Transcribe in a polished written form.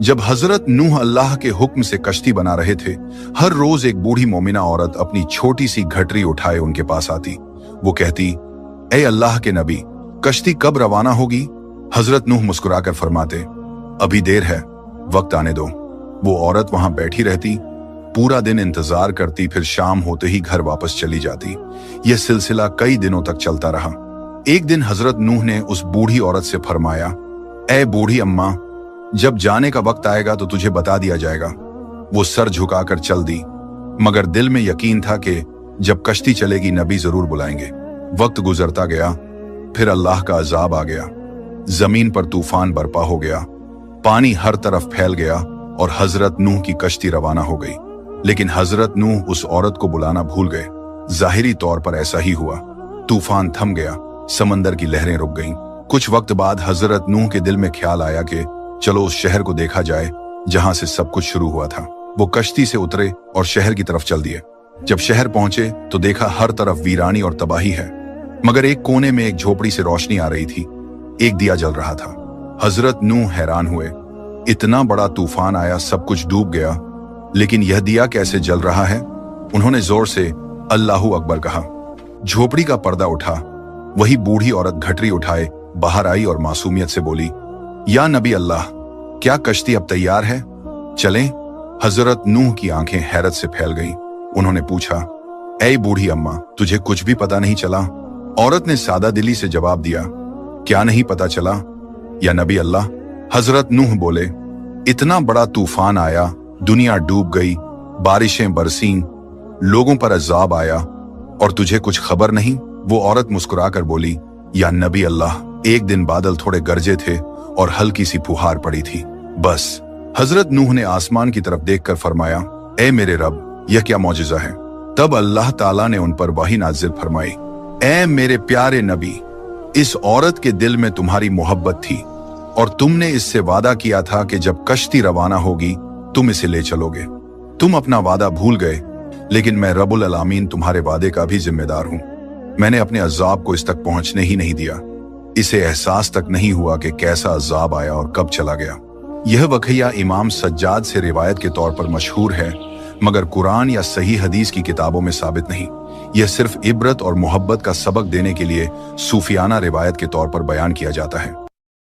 जब हजरत नूह अल्लाह के हुक्म से कश्ती बना रहे थे, हर रोज एक बूढ़ी मोमिना औरत अपनी छोटी सी घटरी उठाए उनके पास आती। वो कहती, ए अल्लाह के नबी, कश्ती कब रवाना होगी? हजरत नूह मुस्कुराकर फरमाते, अभी देर है, वक्त आने दो। वो औरत वहां बैठी रहती, पूरा दिन इंतजार करती, फिर शाम होते ही घर वापस चली जाती। यह सिलसिला कई दिनों तक चलता रहा। एक दिन हजरत नूह ने उस बूढ़ी औरत से फरमाया, ए बूढ़ी अम्मा, जब जाने का वक्त आएगा तो तुझे बता दिया जाएगा। वो सर झुकाकर चल दी, मगर दिल में यकीन था कि जब कश्ती चलेगी नबी जरूर बुलाएंगे। वक्त गुजरता गया, फिर अल्लाह का अजाब आ गया। जमीन पर तूफान बरपा हो गया, पानी हर तरफ फैल गया और हजरत नूह की कश्ती रवाना हो गई। लेकिन हजरत नूह उस औरत को बुलाना भूल गए। जाहिरी तौर पर ऐसा ही हुआ। तूफान थम गया, समंदर की लहरें रुक गईं। कुछ वक्त बाद हजरत नूह के दिल में ख्याल आया कि चलो उस शहर को देखा जाए जहां से सब कुछ शुरू हुआ था। वो कश्ती से उतरे और शहर की तरफ चल दिए। जब शहर पहुंचे तो देखा हर तरफ वीरानी और तबाही है, मगर एक कोने में एक झोपड़ी से रोशनी आ रही थी। एक दिया जल रहा था। हजरत नूह हैरान हुए, इतना बड़ा तूफान आया, सब कुछ डूब गया, लेकिन यह दिया कैसे जल रहा है? उन्होंने जोर से अल्लाहू अकबर कहा। झोपड़ी का पर्दा उठा। वही बूढ़ी औरत घटरी उठाए बाहर आई और मासूमियत से बोली, या नबी अल्लाह, क्या कश्ती अब तैयार है? चलें? हजरत नूह की आंखें हैरत से फैल गईं। उन्होंने पूछा, ऐ बूढ़ी अम्मा, तुझे कुछ भी पता नहीं चला? औरत ने सादा दिली से जवाब दिया, क्या नहीं पता चला या नबी अल्लाह? हजरत नूह बोले, इतना बड़ा तूफान आया, दुनिया डूब गई, बारिशें बरसीं, लोगों पर अजाब आया और तुझे कुछ खबर नहीं? वो औरत मुस्कुराकर बोली, या नबी अल्लाह, एक दिन बादल थोड़े गरजे थे और हल्की सी फुहार पड़ी थी, बस। हजरत नूह ने आसमान की तरफ देखकर फरमाया, ए मेरे रब, यह क्या मौजिजा है? तब अल्लाह ताला ने उन पर वही नाजिल फरमाई, ए मेरे प्यारे नबी, इस औरत के दिल में तुम्हारी मोहब्बत थी और तुमने इससे वादा किया था कि जब कश्ती रवाना होगी तुम इसे ले चलोगे। तुम अपना वादा भूल गए, लेकिन मैं रब्बुल अलामीन तुम्हारे वादे का भी जिम्मेदार हूं। मैंने अपने अजाब को इस तक पहुंचने ही नहीं दिया। इसे एहसास तक नहीं हुआ कि कैसा अजाब आया और कब चला गया। यह वक़िया इमाम सज्जाद से रिवायत के तौर पर मशहूर है, मगर कुरान या सही हदीस की किताबों में साबित नहीं। यह सिर्फ इबरत और मोहब्बत का सबक देने के लिए सूफियाना रिवायत के तौर पर बयान किया जाता है।